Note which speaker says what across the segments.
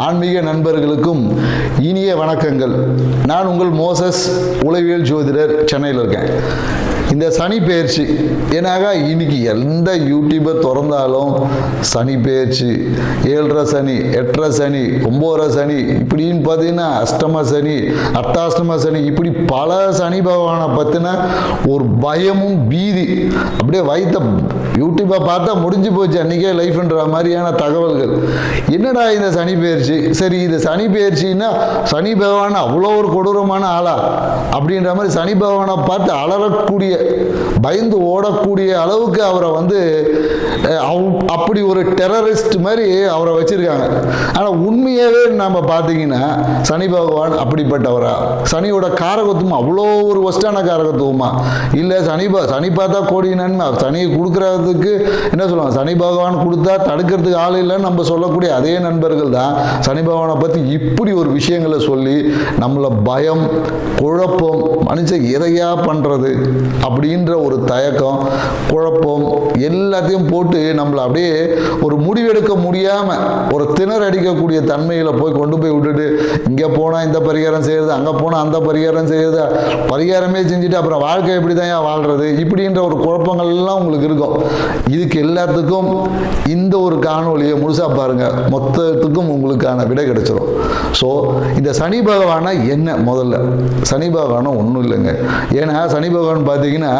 Speaker 1: ஆன்மீக நண்பர்களுக்கும் இனிய வணக்கங்கள். நான் உங்கள் மோசஸ் உளவியல் ஜோதிடர், சென்னையில் இருக்கேன். இந்த சனி பெயர்ச்சி ஏன்னாக இன்னைக்கு எந்த யூடியூபர் திறந்தாலும் சனி பெயர்ச்சி, 7.5 சனி, 8.5 சனி, 9.5 சனி, இப்படின்னு பார்த்தீங்கன்னா அஷ்டம சனி, அட்டாஷ்டம சனி, இப்படி பல சனி பகவானை பற்றின ஒரு பயமும் பீதி அப்படியே வைத்த யூடியூப்பை பார்த்தா முடிஞ்சு போச்சு அன்றைக்கே லைஃப்ன்ற மாதிரியான தகவல்கள். என்னடா இந்த சனி பெயர்ச்சி? சரி, இது சனி பெயர்ச்சின்னா சனி பகவான் அவ்வளோ ஒரு கொடூரமான ஆளா அப்படின்ற மாதிரி சனி பகவானை பார்த்து அலறக்கூடிய, பயந்து ஓடக்கூடிய அளவுக்கு அவரை அப்படி ஒரு டெரரிஸ்ட் மாதிரி அவரை வச்சிருக்காங்க. ஆனால் உண்மையாகவே நம்ம பார்த்தீங்கன்னா சனி பகவான் அப்படிப்பட்டவரா? சனியோட காரகத்துவம் அவ்வளோ ஒரு ஒஸ்டான காரகத்துவமா? இல்லை சனி பார்த்தா கோடி நன்மை, சனியை கொடுக்கறதுக்கு என்ன சொல்லுவாங்க, சனி பகவான் கொடுத்தா தடுக்கிறதுக்கு ஆள் இல்லைன்னு நம்ம சொல்லக்கூடிய அதே நண்பர்கள் தான் சனி பகவானை பற்றி இப்படி ஒரு விஷயங்களை சொல்லி நம்மளை பயம், குழப்பம், மனுஷன் எதையா பண்ணுறது அப்படின்ற ஒரு தயக்கம், குழப்பம் எல்லாத்தையும் போட்டு நம்மளை அப்படியே ஒரு முடிவெடுக்க முடியாமல் ஒரு திணற அடிக்கக்கூடிய தன்மையில் கொண்டு போய் விட்டுட்டு, இங்கே போனால் இந்த பரிகாரம் செய்கிறது, அங்கே போனால் அந்த பரிகாரம் செய்கிறது, பரிகாரமே செஞ்சுட்டு அப்புறம் வாழ்க்கை எப்படி தான் வாழ்கிறது, இப்படின்ற ஒரு குழப்பங்கள் எல்லாம் உங்களுக்கு இருக்கும். இதுக்கு எல்லாத்துக்கும் இந்த ஒரு காணொலியை முழுசாக பாருங்கள், மொத்தத்துக்கும் உங்களுக்கான விடை கிடைச்சிடும். ஸோ இந்த சனி பகவானா என்ன? முதல்ல சனி பகவானும் ஒன்றும் இல்லைங்க. ஏன்னா சனி பகவான் பார்த்தீங்கன்னா,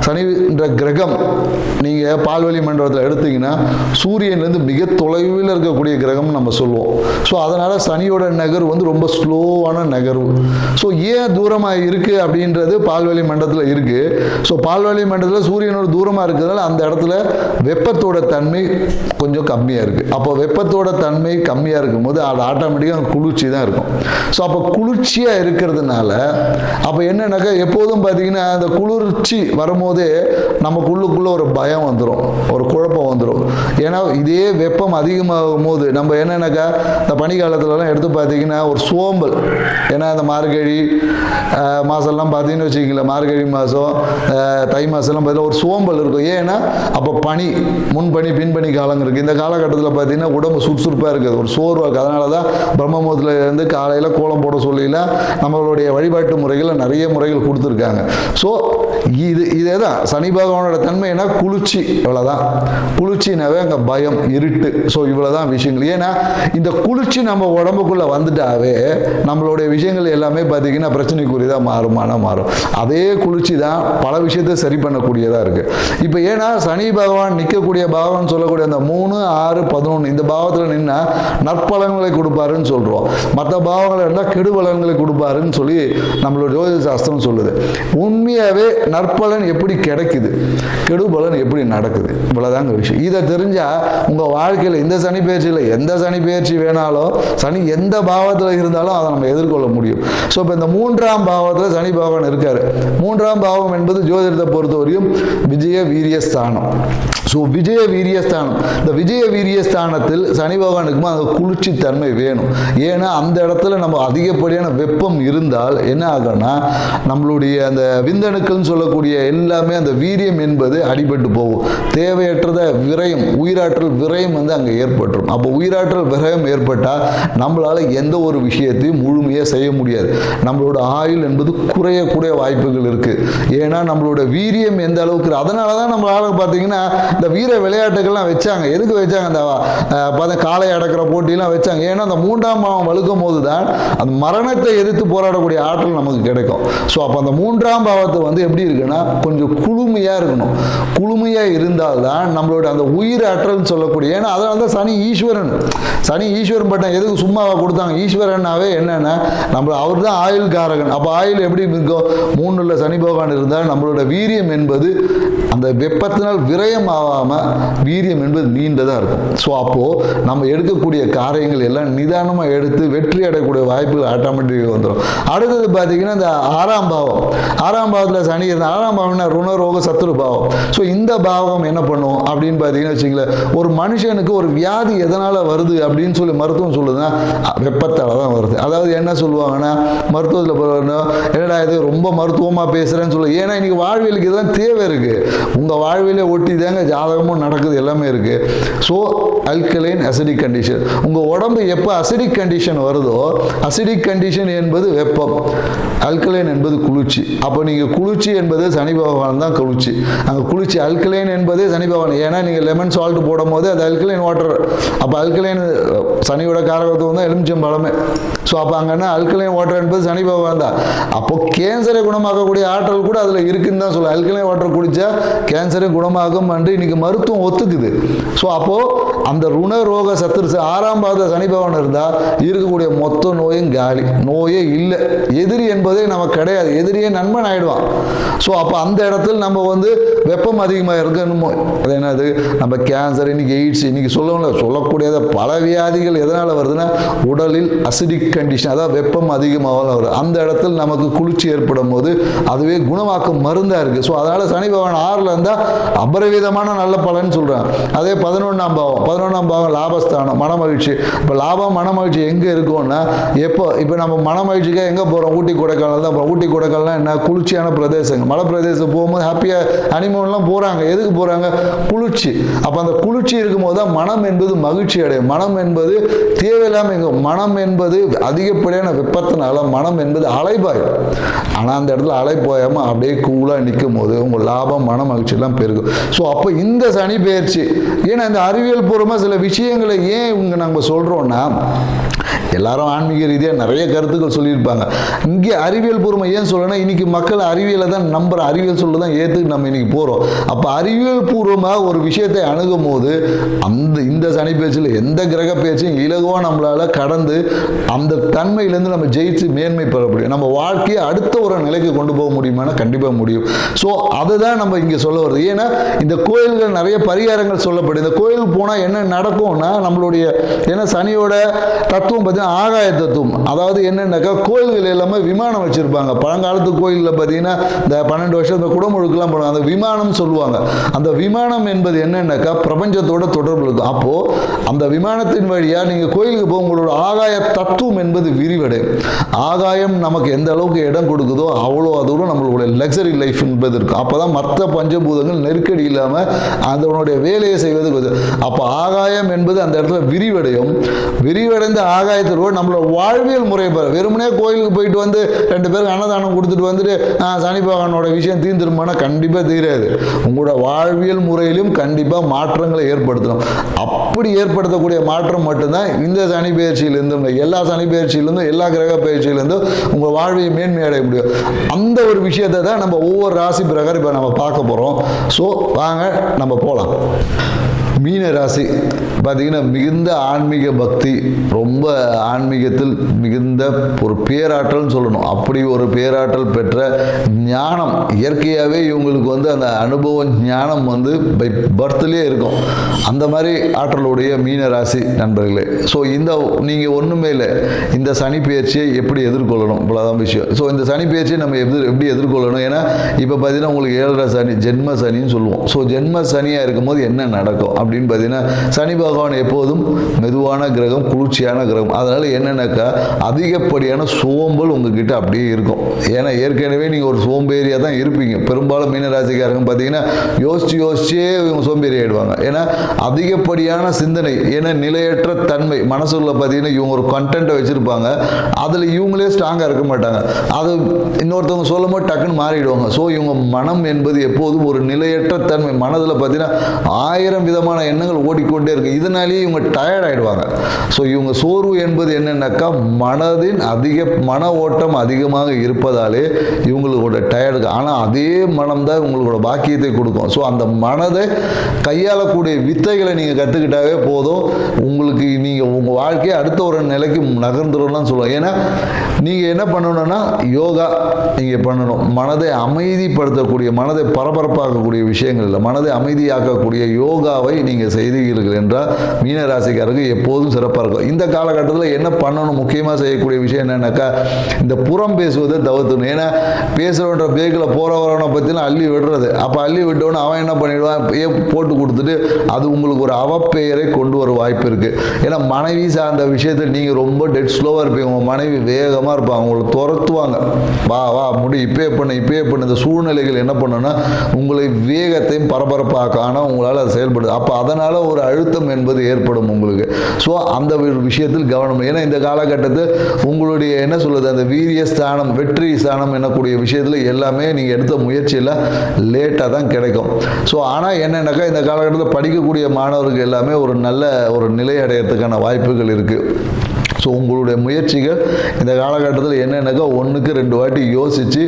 Speaker 1: சனின்ற கிரகம் நீங்கள் பால்வழி மண்டலத்தில் எடுத்தீங்கன்னா சூரியன்லேருந்து மிக தொலைவில் இருக்கக்கூடிய கிரகம் நம்ம சொல்லுவோம். ஸோ அதனால் சனியோட நகர்வு ரொம்ப ஸ்லோவான நகர்வு. ஸோ ஏன் தூரமாக இருக்குது அப்படின்றது பால்வழி மண்டலத்தில் இருக்குது. ஸோ பால்வழி மண்டலத்தில் சூரியனோட தூரமாக இருக்கிறதுனால அந்த இடத்துல வெப்பத்தோட தன்மை கொஞ்சம் கம்மியாக இருக்குது. அப்போ வெப்பத்தோட தன்மை கம்மியாக இருக்கும்போது அது ஆட்டோமேட்டிக்காக குளிர்ச்சி தான் இருக்கும். ஸோ அப்போ குளிர்ச்சியாக இருக்கிறதுனால அப்போ என்னன்னாக்கா எப்போதும் பார்த்தீங்கன்னா அந்த குளிர்ச்சி வரும்போதே நமக்குள்ளுக்குள்ள ஒரு பயம் வந்துடும், ஒரு குழப்பம் வந்துடும். ஏன்னா இதே வெப்பம் அதிகமாகும் போது நம்ம என்னன்னாக்கா இந்த பனிக்காலத்துலலாம் எடுத்து பார்த்தீங்கன்னா ஒரு சோம்பல், ஏன்னா இந்த மார்கழி மாதம்லாம் பார்த்தீங்கன்னு வச்சுக்கிங்களேன், மார்கழி மாதம், தை மாதம்லாம் பார்த்தீங்கன்னா ஒரு சோம்பல் இருக்கும். ஏன்னா அப்போ பனி, முன்பனி பின்பனி காலம் இருக்குது. இந்த காலகட்டத்தில் பார்த்தீங்கன்னா உடம்பு சுறுசுறுப்பாக இருக்குது, ஒரு சோர்வாக இருக்குது. அதனால தான் பிரம்ம முகூர்த்தத்துல இருந்து காலையில் கோலம் போட சொல்லிலாம் நம்மளுடைய வழிபாட்டு முறைகளில் நிறைய முறைகள் கொடுத்துருக்காங்க. ஸோ இதே தான் சனி பகவானோட தன்மைனா குளிர்ச்சி, இவ்வளோதான். குளிர்ச்சினாவே அங்கே பயம், இருட்டு. ஸோ இவ்வளோதான் விஷயங்கள். ஏன்னா இந்த குளிர்ச்சி நம்ம உடம்புக்குள்ளே வந்துட்டாவே நம்மளுடைய விஷயங்கள் எல்லாமே பார்த்தீங்கன்னா பிரச்சனைக்குரியதாக மாறும். அதே குளிர்ச்சி தான் பல விஷயத்தை சரி பண்ணக்கூடியதாக இருக்குது. இப்போ ஏன்னா சனி பகவான் நிற்கக்கூடிய பாவம்னு சொல்லக்கூடிய அந்த 3, 6, 11 இந்த பாவத்தில் நின்னா நற்பலன்களை கொடுப்பாருன்னு சொல்கிறோம். மற்ற பாவங்கள் இருந்தால் கெடுபலன்களை கொடுப்பாருன்னு சொல்லி நம்மளோட ஜோதிட சாஸ்திரம் சொல்லுது. உண்மையாகவே நற்பலன் எப்படி கிடைக்குது, கெடுபலன் எப்படி நடக்குது, இவ்வளோதாங்க விஷயம். இதை தெரிஞ்சால் உங்கள் வாழ்க்கையில் இந்த சனி பயிற்சியில் எந்த சனி பயிற்சி வேணாலும், சனி எந்த பாவத்தில் இருந்தாலும் அதை நம்ம எதிர்கொள்ள முடியும். ஸோ இப்போ இந்த 3ஆம் பாவத்தில் சனி பகவான் இருக்காரு. 3ஆம் பாவம் என்பது ஜோதிடத்தை பொறுத்தவரையும் விஜய வீரியஸ்தானம். ஸோ விஜய வீரியஸ்தானம், இந்த விஜய வீரியஸ்தானத்தில் சனி பகவானுக்குமா அந்த குளிர்ச்சி தன்மை வேணும். ஏன்னா அந்த இடத்துல நம்ம அதிகப்படியான வெப்பம் இருந்தால் என்ன ஆகும்னா நம்மளுடைய அந்த விந்தணுக்கள்னு சொல்லக்கூடிய எல்லாமே அந்த வீரியம் என்பது அடிபட்டு போகும். தேவையற்றத விரயம், உயிராற்றல் விரயம் அங்கே ஏற்பட்டுரும். அப்போ உயிராற்றல் விரயம் ஏற்பட்டால் நம்மளால் எந்த ஒரு விஷயத்தையும் முழுமையாக செய்ய முடியாது. நம்மளோட ஆயுள் என்பது குறையக்கூடிய வாய்ப்புகள் இருக்குது. ஏன்னா நம்மளோட வீரியம் எந்த அளவுக்கு, அதனால தான் நம்மளால பார்த்தீங்கன்னா இந்த வீர விளையாட்டுகள்லாம் வச்சாங்க. எதுக்கு வச்சாங்க? அந்த காளை அடக்கிற போட்டிலாம் வச்சாங்க. ஏன்னா அந்த 3ஆம் பாவம் வலுக்கும் போது தான் அந்த மரணத்தை எதிர்த்து போராடக்கூடிய ஆற்றல் நமக்கு கிடைக்கும். ஸோ அப்போ அந்த 3ஆம் பாவத்தை எப்படி இருக்குன்னா கொஞ்சம் குளுமையாக இருக்கணும். குளுமையாக இருந்தால்தான் நம்மளோட அந்த உயிர் ஆற்றல்னு சொல்லக்கூடிய, ஏன்னா அதனால தான் சனி ஈஸ்வரன் பட்டம் எதுக்கு சும்மாவாக கொடுத்தாங்க? ஈஸ்வரனாவே என்னன்னா அவர் தான் ஆயுள் காரகன். அப்போ ஆயுள் எப்படி இருக்கும்? 3ல் சனி பகவான் இருந்தால் நம்மளோட வீரியம் என்பது அந்த வெப்பத்தினால் விரயம் ஆகாமல் வீரியம் என்பது நீண்டதாக இருக்கும். ஸோ அப்போது நம்ம எடுக்கக்கூடிய காரியங்கள் எல்லாம் நிதானமாக எடுத்து வெற்றி அடையக்கூடிய வாய்ப்புகள் ஆட்டோமேட்டிக்காக வந்துடும். அடுத்தது பார்த்தீங்கன்னா இந்த 6ஆம் பாவத்தில் சனி இருந்தால், 6ஆம் பாவம்னா ருணரோக சத்துரு பாவம். ஸோ இந்த பாவம் என்ன பண்ணும் அப்படின்னு பார்த்தீங்கன்னா வச்சுங்களேன், ஒரு மனுஷனுக்கு ஒரு வியாதி எதனால் வருது அப்படின்னு சொல்லி மருத்துவம் சொல்லுதுன்னா வெப்பத்தால் தான் வருது. அதாவது என்ன சொல்லுவாங்கன்னா மருத்துவத்தில் என்னடா இது ரொம்ப மருத்துவமாக பேசுகிறேன்னு சொல்லி, ஏன்னா இன்னைக்கு வாழ்வியலுக்கு இதெல்லாம் தேவை இருக்குது. உங்கள் வாழ்விலே ஒட்டி தாங்க ஜாதகமும் நடக்குது, எல்லாமே இருக்குது. So alkaline acidic condition. உங்கள் உடம்பு எப்போ அசிடிக் கண்டிஷன் வருதோ, அசிடிக் கண்டிஷன் என்பது வெப்பம், அல்கலைன் என்பது குளிர்ச்சி. அப்போ நீங்கள் குளிர்ச்சி என்பது சனி பகவான் தான் குளிர்ச்சி. அங்கே குளிர்ச்சி அல்கலைன் என்பதே சனி பகவான். ஏன்னா நீங்கள் லெமன் சால்ட் போடும் போது அது அல்கலைன் வாட்டர். அப்போ அல்கலைன் சனியோட காரகத்துவம் தான் எலுமிச்சம்பழமே. ஸோ அப்போ அங்கன்னா அல்கலைன் வாட்டர் என்பது சனி பகவான் தான். அப்போ கேன்சரை குணமாக்கக்கூடிய ஆற்றல் கூட அதில் இருக்குன்னு தான் சொல்லுவோம். அல்கலைன் வாட்டர் குடித்தா கேன்சரை குணமாகும் என்று இன்னைக்கு மருத்துவம் ஒத்துக்குது. ஸோ அப்போது அந்த ருண ரோக சத்துரு 6ஆம் பாவத்தை சனி பகவான் இருந்தால் இருக்கக்கூடிய மொத்த நோயும் காலி, நோயே இல்லை. எதிரி என்பதே நமக்கு கிடையாது, எதிரியே நண்பன் ஆயிடுவான். ஸோ அப்போ அந்த இடத்துல நம்ம வந்து வெப்பம் அதிகமாக இருக்கணுமோ, அது என்னது நம்ம கேன்சர், இன்னைக்கு எய்ட்ஸ், இன்னைக்கு சொல்லக்கூடியத பல வியாதிகள் எதனால் வருதுன்னா உடலில் அசிடிக் கண்டிஷன், அதாவது வெப்பம் அதிகமாக வருது. அந்த இடத்துல நமக்கு குளிர்ச்சி ஏற்படும் போது அதுவே குணமாக்கும் மருந்தாக இருக்குது. ஸோ அதனால் சனி பகவான் 6ல் இருந்தால் அபரிவிதமான நல்ல பலன் சொல்கிறாங்க. அதே 11ஆம் பாவம் லாபஸ்தானம், மனமகிழ்ச்சி. இப்போ லாபம் மனமகிழ்ச்சி எங்கே இருக்கும்னா, இப்போ நம்ம மனமகிழ்ச்சிக்காக எங்கே போகிறோம்? ஊட்டி கொடைக்கானல் தான் போகிறோம். ஊட்டி கொடைக்கானல்னா என்ன? குளிர்ச்சியான பிரதேசங்கள். மலை பிரதேசம் போகும்போது ஹாப்பியாக ஹனிமூன்லாம் போகிறாங்க. எதுக்கு போகிறாங்க? குளிர்ச்சி. அப்போ அந்த குளிர்ச்சி இருக்கும்போது தான் மனம் என்பது மகிழ்ச்சி அடையும். மனம் என்பது தேவையில்லாமல் எங்கே, மனம் என்பது அதிகப்படியான வெப்பத்தினால மனம் என்பது அலைபாயும். ஆனால் அந்த இடத்துல அலை போயாமல் அப்படியே கூலாக நிற்கும் போது உங்கள் லாபம் மன மகிழ்ச்சியெல்லாம் பெருகும். ஸோ அப்போ இந்த சனி பெயர்ச்சி, ஏன்னா இந்த அறிவியல் பூர்வமாக சில விஷயங்களை ஏன் இங்கே நம்ம சொல்கிறோன்னா, எல்லாரும் ஆன்மீக ரீதியாக நிறைய கருத்துக்கள் சொல்லியிருப்பாங்க. இங்கே அறிவியல் பூர்வமாக ஏன் சொல்லணும்னா, இன்னைக்கு மக்கள் அறிவியலை தான் நம்புகிற, அறிவியல் சொல்ல தான் ஏற்றுக்கு நம்ம இன்னைக்கு போகிறோம். அப்போ அறிவியல் பூர்வமாக ஒரு விஷயத்தை அணுகும் போது இந்த சனி பேச்சில் எந்த கிரக பேச்சையும் இலகுவாக நம்மளால் கடந்து அந்த தன்மையிலேருந்து நம்ம ஜெயிச்சு மேன்மை பெற முடியும். நம்ம வாழ்க்கையை அடுத்த ஒரு நிலைக்கு கொண்டு போக முடியுமானா கண்டிப்பாக முடியும். ஸோ அதை தான் நம்ம இங்கே சொல்ல வருது. ஏன்னா இந்த கோயில்கள் நிறைய பரிகாரங்கள் சொல்லப்படுது. இந்த கோயிலுக்கு போனால் என்ன நடக்கும்னா, நம்மளுடைய ஏன்னா சனியோட தத்துவம் பார்த்தீங்கன்னா ஆகாய தத்துவம். அதாவது என்னன்னாக்கா கோயில்கள் எல்லாமே விமானம் வச்சிருப்பாங்க. பழங்காலத்து கோயிலில் பார்த்தீங்கன்னா இந்த 12 வருஷம் இந்த குடமுழுக்கெல்லாம் போடுவாங்க, அந்த விமானம் சொல்லுவாங்க. அந்த விமானம் என்பது என்னன்னாக்கா பிரபஞ்சத்தோட தொடர்பு இருக்கும். அப்போ அந்த விமானத்தின் வழியாக நீங்கள் கோயிலுக்கு போக உங்களோட ஆகாய தத்துவம் என்பது விரிவடையும். ஆகாயம் நமக்கு எந்த அளவுக்கு இடம் கொடுக்குதோ அவ்வளோ தூரம் நம்மளுடைய லக்ஸரி லைஃப் என்பது இருக்கும். அப்போ தான் மற்ற பஞ்சபூதங்கள் நெருக்கடி இல்லாமல் அதனுடைய வேலையை செய்வது. அப்போ ஆகாயம் என்பது அந்த இடத்துல விரிவடையும். விரிவடைந்த ஆகாயத்திற்கு நம்மளோட வாழ்வியல் முறை பெற, வெறுமனே கோயிலுக்கு போயிட்டு வந்து 2 பேருக்கு அன்னதானம் கொடுத்துட்டு வந்துட்டு சனி பகவானோட விஷயம் தீர்ந்துருமானா கண்டிப்பாக தீராது. உங்களோட வாழ்வியல் முறையிலும் கண்டிப்பாக மாற்றங்களை ஏற்படுத்தணும். அப்படி ஏற்படுத்தக்கூடிய மாற்றம் மட்டும்தான் இந்த சனி பயிற்சியிலிருந்தும், எல்லா சனி பயிற்சியிலிருந்தும், எல்லா கிரக பயிற்சியிலிருந்தும் உங்கள் வாழ்வை மேன்மை அடைய முடியும். அந்த ஒரு விஷயத்தை தான் நம்ம ஒவ்வொரு ராசி பிரகாரம் இப்போ நம்ம பார்க்க போகிறோம். ஸோ வாங்க நம்ம போகலாம். மீன ராசி பார்த்தீங்கன்னா மிகுந்த ஆன்மீக பக்தி, ரொம்ப ஆன்மீகத்தில் மிகுந்த ஒரு பேராற்றல்னு சொல்லணும். அப்படி ஒரு பேராற்றல் பெற்ற ஞானம் இயற்கையாகவே இவங்களுக்கு வந்து அந்த அனுபவம் ஞானம் வந்து பை பர்த்லேயே இருக்கும். அந்த மாதிரி ஆற்றலுடைய மீன ராசி நண்பர்களே. ஸோ நீங்கள் ஒன்றுமே இல்லை, இந்த சனி பயிற்சியை எப்படி எதிர்கொள்ளணும், இவ்வளோதான் விஷயம். ஸோ இந்த சனி பயிற்சியை நம்ம எப்படி எதிர்கொள்ளணும்? ஏன்னா இப்போ பார்த்தீங்கன்னா உங்களுக்கு 7.5 சனி, ஜென்ம சனின்னு சொல்லுவோம். ஸோ ஜென்ம சனியாக இருக்கும்போது என்ன நடக்கும் அப்படின்னு பார்த்தீங்கன்னா, சனி பகவான் எப்போதும் மெதுவான கிரகம், குளிர்ச்சியான கிரகம். அதனால் என்னென்னாக்கா அதிகப்படியான சோம்பல் உங்ககிட்ட அப்படியே இருக்கும். ஏன்னா ஏற்கனவே நீங்கள் ஒரு சோம்பேறியாக தான் இருப்பீங்க. பெரும்பாலும் மீனராசிக்காரங்க பார்த்தீங்கன்னா யோசிச்சே இவங்க சோம்பேறி ஆகிடுவாங்க. ஏன்னா அதிகப்படியான சிந்தனை, ஏன்னா நிலையற்ற தன்மை மனசுக்குள்ள பார்த்தீங்கன்னா இவங்க ஒரு கண்டென்ட்டை வச்சுருப்பாங்க, அதில் இவங்களே ஸ்ட்ராங்காக இருக்க மாட்டாங்க. அது இன்னொருத்தவங்க சொல்லும் போது டக்குன்னு மாறிடுவாங்க. ஸோ இவங்க மனம் என்பது எப்போதும் ஒரு நிலையற்ற தன்மை, மனதில் பார்த்தீங்கன்னா 1000 விதமான எண்ணங்கள் ஓடிக்கொண்டே இருக்கு. இதனாலேயே இவங்க டயர்ட் ஆகிடுவாங்க. ஸோ இவங்க சோர்வு என்பது என்னென்னாக்கா மனதின் மன ஓட்டம் அதிகமாக இருப்பதாலே இவங்களோட டயர்டு. ஆனால் அதே மனம் தான் இவங்களோட பாக்கியத்தை கொடுக்கும். ஸோ அந்த மனதை கையாளக்கூடிய வித்தைகளை நீங்கள் கற்றுக்கிட்டாவே போதும், உங்களுக்கு நீங்கள் உங்கள் வாழ்க்கையை அடுத்த ஒரு நிலைக்கு நகர்ந்துடணும்னு சொல்லுவோம். ஏன்னா நீங்கள் என்ன பண்ணணும்னா யோகா நீங்கள் பண்ணணும். மனதை அமைதிப்படுத்தக்கூடிய, மனதை பரபரப்பாக்கக்கூடிய விஷயங்கள் இல்லை, மனதை அமைதியாக்கக்கூடிய யோகாவை நீங்கள் செய்தீர்கள் என்றால் மீன ராசிக்காரருக்கு எப்போதும் சிறப்பாக இருக்கும். இந்த காலகட்டத்தில் என்ன பண்ணணும், முக்கியமாக செய்யக்கூடிய விஷயம் என்னன்னாக்கா, இந்த புறம் பேசுவதை தவிர்த்துணும். ஏன்னா பேசுகிறவன்ற பேக்கில் போகிறவரவனை பற்றிலாம் அள்ளி விடுறது. அப்போ அள்ளி விட்டோன்னு அவன் என்ன பண்ணிவிடுவான், போட்டு கொடுத்துட்டு அது உங்களுக்கு ஒரு அவப்பெயரை கொண்டு வர வாய்ப்பு இருக்குது. ஏன்னா மனைவி சார்ந்த விஷயத்தில் நீங்கள் ரொம்ப டெட் ஸ்லோவாக இருப்பீங்க, உங்கள் மனைவி வேகமாக இருப்பாங்க, உங்களை துரத்துவாங்க, வா வா முடி இப்பே பண்ணு இந்த சூழ்நிலைகள் என்ன பண்ணுன்னா உங்களை வேகத்தையும் பரபரப்பாக்கான உங்களால் அது செயல்படுது. அப்போ அதனால் ஒரு அழுத்தம் என்பது ஏற்படும் உங்களுக்கு. ஸோ அந்த விஷயத்தில் கவனம். ஏன்னா இந்த காலகட்டத்தில் உங்களுடைய என்ன சொல்லுது, அந்த வீரிய ஸ்தானம், வெற்றி ஸ்தானம் என்னக்கூடிய விஷயத்தில் எல்லாமே நீங்கள் எடுத்த முயற்சியில் லேட்டாக தான் கிடைக்கும். ஸோ ஆனால் என்னென்னாக்கா இந்த காலகட்டத்தில் படிக்கக்கூடிய மாணவர்கள் எல்லாமே ஒரு நல்ல ஒரு நிலை அடையிறதுக்கான வாய்ப்புகள் இருக்குது. ஸோ உங்களுடைய முயற்சிகள் இந்த காலகட்டத்தில் என்னென்னாக்கா 1க்கு 2 வாட்டி யோசித்து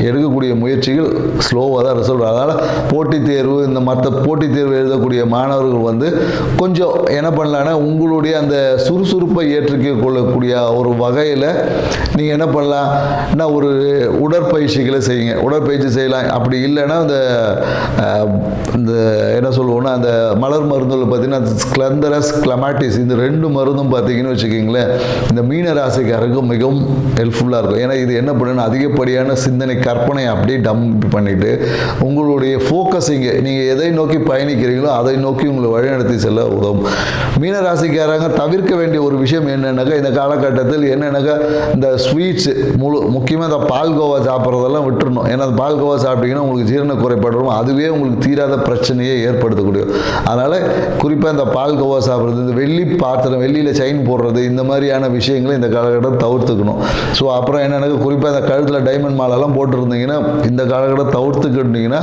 Speaker 1: எடுக்கக்கூடிய முயற்சிகள் ஸ்லோவாக தான் ரிசல்ட். அதனால் போட்டித் தேர்வு, இந்த மற்ற போட்டித் தேர்வு எழுதக்கூடிய மாணவர்கள் வந்து கொஞ்சம் என்ன பண்ணலான்னா உங்களுடைய அந்த சுறுசுறுப்பை ஏற்றுக்க கொள்ளக்கூடிய ஒரு வகையில் நீங்கள் என்ன பண்ணலாம்னா ஒரு உடற்பயிற்சிகளை செய்யுங்க, உடற்பயிற்சி செய்யலாம். அப்படி இல்லைன்னா இந்த என்ன சொல்லுவோன்னா அந்த மலர் மருந்துகள் பார்த்தீங்கன்னா ஸ்க்லெந்தரஸ், கிளமாட்டிஸ், இந்த 2 மருந்தும் பார்த்தீங்கன்னு வச்சுக்கிங்களேன், இந்த மீன ராசிக்காரருக்கு மிகவும் ஹெல்ப்ஃபுல்லாக இருக்கும். ஏன்னா இது என்ன பண்ணுன்னா அதிகப்படியான சிந்தனை, கற்பனை அப்படியே டம்ப் பண்ணிவிட்டு உங்களுடைய ஃபோக்கஸிங்கை நீங்கள் எதை நோக்கி பயணிக்கிறீங்களோ அதை நோக்கி உங்களை வழிநடத்தி செல்ல உதவும். மீன ராசிக்காரங்க தவிர்க்க வேண்டிய ஒரு விஷயம் என்னென்னாக்கா, இந்த காலகட்டத்தில் என்னென்னாக்கா இந்த ஸ்வீட்ஸு முக்கியமாக இந்த பால்கோவா சாப்பிட்றதெல்லாம் விட்டுறணும். ஏன்னா அந்த பால்கோவா சாப்பிட்டீங்கன்னா உங்களுக்கு ஜீரண குறைபாடு, அதுவே உங்களுக்கு தீராத பிரச்சனையை ஏற்படுத்தக்கூடிய. அதனால் குறிப்பாக இந்த பால்கோவா சாப்பிட்றது, இந்த வெள்ளி பாத்திரம், வெள்ளியில் செயின் போடுறது, இந்த மாதிரியான விஷயங்களை இந்த காலகட்டம் தவிர்த்துக்கணும். ஸோ அப்புறம் என்னென்னா குறிப்பாக இந்த கழுத்தில் டைமண்ட் மாலெல்லாம் போட்டுருந்தீங்கன்னா இந்த காலகட்டம் தவிர்த்துக்கிட்டீங்கன்னா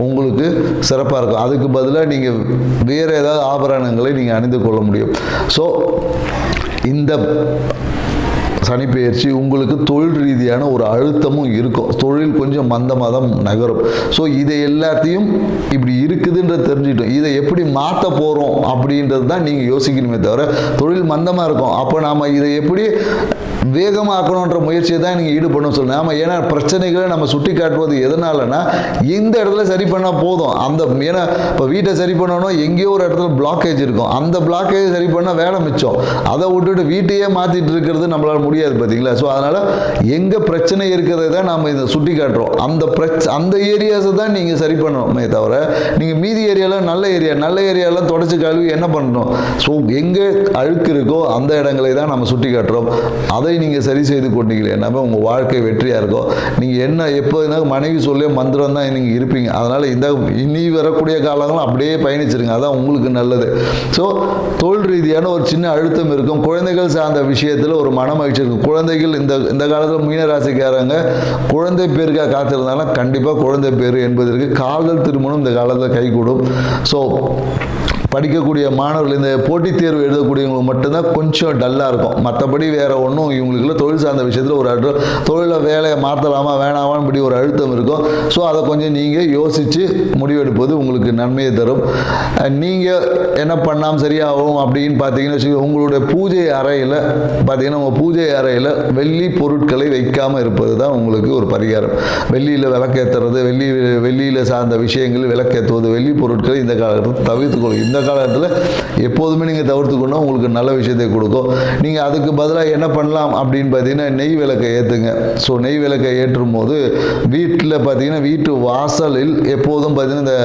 Speaker 1: உங்களுக்கு சிறப்பாக இருக்கும். அதுக்கு பதிலாக நீங்கள் வேறு ஏதாவது ஆபரணங்களை நீங்கள் அணிந்து கொள்ள முடியும். ஸோ இந்த சனிப்பெயர்ச்சி உங்களுக்கு தொழில் ரீதியான ஒரு அழுத்தமும் இருக்கும், தொழில் கொஞ்சம் மந்தமாக தான் நகரும். ஸோ இதை எல்லாத்தையும் இப்படி இருக்குதுன்றது தெரிஞ்சுக்கிட்டோம், இதை எப்படி மாற்ற போகிறோம் அப்படின்றது தான் நீங்கள் யோசிக்கணுமே தவிர, தொழில் மந்தமாக இருக்கும் அப்போ நாம் இதை எப்படி வேகமாக்கணுன்ற முயற்சியை தான் நீங்கள் ஈடுபடணும் சொல்லணும். ஆமாம், ஏன்னா பிரச்சனைகளை நம்ம சுட்டி காட்டுவது எதனாலனா இந்த இடத்துல சரி பண்ணால் போதும். அந்த ஏன்னா இப்போ வீட்டை சரி பண்ணணும், எங்கேயோ ஒரு இடத்துல பிளாக்கேஜ் இருக்கும், அந்த பிளாக்கேஜ் சரி பண்ணால் வேலை மிச்சம். அதை விட்டுட்டு வீட்டையே மாற்றிட்டு இருக்கிறது நம்மளால் முடியாது பார்த்தீங்களா. ஸோ அதனால் எங்கே பிரச்சனை இருக்கிறத தான் நம்ம இதை சுட்டி காட்டுறோம். அந்த ஏரியாஸை தான் நீங்கள் சரி பண்ணணுமே தவிர நீங்கள் மீதி ஏரியாவில் நல்ல ஏரியாலாம் தொடச்சி கழுவி என்ன பண்ணணும். ஸோ எங்கே அழுக்கு இருக்கோ அந்த இடங்களை தான் நம்ம சுட்டி காட்டுறோம். அதை நீங்கள் சரி செய்து கொண்டீங்களே எல்லாமே உங்கள் வாழ்க்கை வெற்றியாக இருக்கும். நீங்கள் என்ன எப்போ மனைவி சொல்லிய மந்திரம் தான் நீங்கள் இருப்பீங்க. அதனால் இனி வரக்கூடிய காலங்களும் அப்படியே பயணிச்சிருங்க, அதான் உங்களுக்கு நல்லது. ஸோ தொழில் ரீதியான ஒரு சின்ன அழுத்தம் இருக்கும். குழந்தைகள் சார்ந்த விஷயத்தில் ஒரு மன மகிழ்ச்சி இருக்கும். குழந்தைகள் இந்த காலத்தில் மீனராசிக்காரங்க குழந்தை பேருக்காக காத்திருந்தாலும் கண்டிப்பாக குழந்தை பேர் என்பதற்கு காதல் திருமணம் இந்த காலத்தில் கைகூடும். ஸோ படிக்கக்கூடிய மாணவர்கள், இந்த போட்டித் தேர்வு எழுதக்கூடியவங்க மட்டும்தான் கொஞ்சம் டல்லாக இருக்கும். மற்றபடி வேறு ஒன்றும் இவங்களுக்குள்ள தொழில் சார்ந்த விஷயத்தில் ஒரு தொழிலை வேலையை மாற்றலாமா வேணாமான்னு இப்படி ஒரு அழுத்தம் இருக்கும். ஸோ அதை கொஞ்சம் நீங்கள் யோசித்து முடிவெடுப்பது உங்களுக்கு நன்மையை தரும். நீங்கள் என்ன பண்ணாமல் சரியாகும் அப்படின்னு பார்த்தீங்கன்னு வச்சுக்கோங்க, உங்களுடைய பூஜை அறையில் பார்த்தீங்கன்னா உங்கள் பூஜை அறையில் வெள்ளி பொருட்களை வைக்காமல் இருப்பது தான் உங்களுக்கு ஒரு பரிகாரம். வெள்ளியில் விளக்கேற்றுறது, வெள்ளியில் சார்ந்த விஷயங்கள் விளக்கேற்றுவது, வெள்ளி பொருட்களை இந்த காலகட்டத்தில் தவிர்த்துக்கொள்ளும். இந்த காலகட்டத்தில் எப்போதுமே நீங்கள் தவிர்த்துக்கணும், உங்களுக்கு நல்ல விஷயத்தை கொடுக்கும். நீங்கள் அதுக்கு பதிலாக என்ன பண்ணலாம் அப்படின்னு பார்த்தீங்கன்னா நெய் விளக்கை ஏற்றுங்க. ஸோ நெய் விளக்கை ஏற்றும் போது வீட்டில் பார்த்தீங்கன்னா வீட்டு வாசலில் எப்போதும் பார்த்தீங்கன்னா இந்த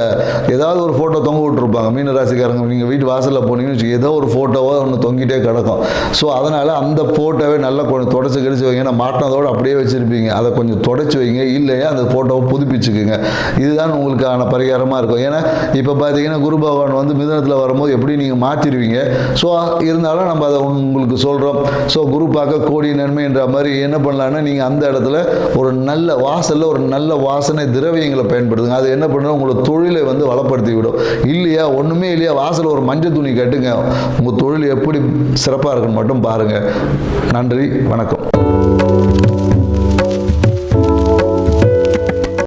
Speaker 1: ஏதாவது ஒரு ஃபோட்டோ தொங்க விட்டுருப்பாங்க மீனராசிக்காரங்க. நீங்கள் வீட்டு வாசலில் போனீங்கன்னு வச்சு ஏதோ ஒரு ஃபோட்டோவோ ஒன்று தொங்கிட்டே கிடக்கும். ஸோ அதனால் அந்த ஃபோட்டோவை நல்லா கொஞ்சம் தொடச்சி கடிச்சு வைங்க. ஏன்னா மாட்டினதோடு அப்படியே வச்சுருப்பீங்க, அதை கொஞ்சம் தொடச்சி வைங்க, இல்லையா அந்த ஃபோட்டோவை புதுப்பிச்சுக்குங்க. இதுதான் உங்களுக்கான பரிகாரமாக இருக்கும். ஏன்னா இப்போ பார்த்தீங்கன்னா குரு பகவான் வந்து மிதனத்தில் வரும்போது எப்படி நீங்கள் மாற்றிடுவீங்க. ஸோ இருந்தாலும் நம்ம அதை உங்களுக்கு சொல்கிறோம். ஸோ குரு பார்க்க கோடி நன்மை என்ற மாதிரி என்ன பண்ணலான்னா நீங்கள் அந்த இடத்துல ஒரு நல்ல வாசலில் ஒரு நல்ல வாசனை திரவியங்களை பயன்படுத்துங்க. அது என்ன பண்ணுறோம், உங்களோட தொழிலை வந்து வளப்படுத்தி விடும். இல்லையா ஒன்றுமே இல்லையா வாசலில் ஒரு மஞ்சள் துணி கட்டுங்க, உங்கள் தொழில் எப்படி சிறப்பாக இருக்குன்னு மட்டும் பாருங்கள். நன்றி, வணக்கம்.